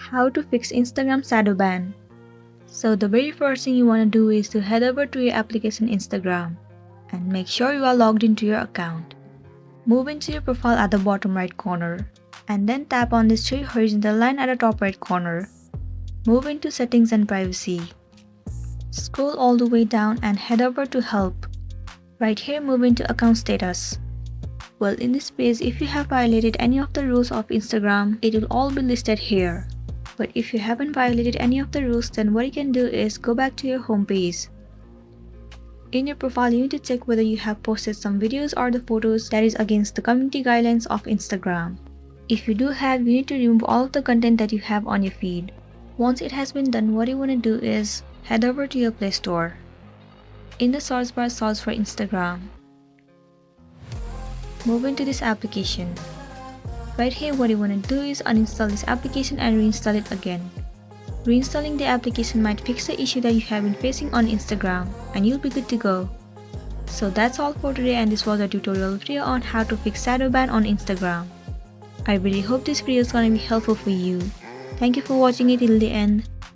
How to fix Instagram Shadowban. So the very first thing you want to do is to head over to your application Instagram and make sure you are logged into your account. Move into your profile at the bottom right corner and then tap on this three horizontal line at the top right corner. Move into settings and privacy. Scroll all the way down and head over to help. Right here, move into account status. Well, in this page, if you have violated any of the rules of Instagram, it will all be listed here. But if you haven't violated any of the rules, then what you can do is go back to your home page. In your profile, you need to check whether you have posted some videos or the photos that is against the community guidelines of Instagram. If you do have, you need to remove all of the content that you have on your feed. Once it has been done, what you want to do is head over to your Play Store. In the search bar, search for Instagram. Move into this application. Right here, what you want to do is uninstall this application and reinstall it again. Reinstalling the application might fix the issue that you have been facing on Instagram and you'll be good to go. So that's all for today, and this was a tutorial video on how to fix Shadowban on Instagram. I really hope this video is gonna be helpful for you. Thank you for watching it till the end.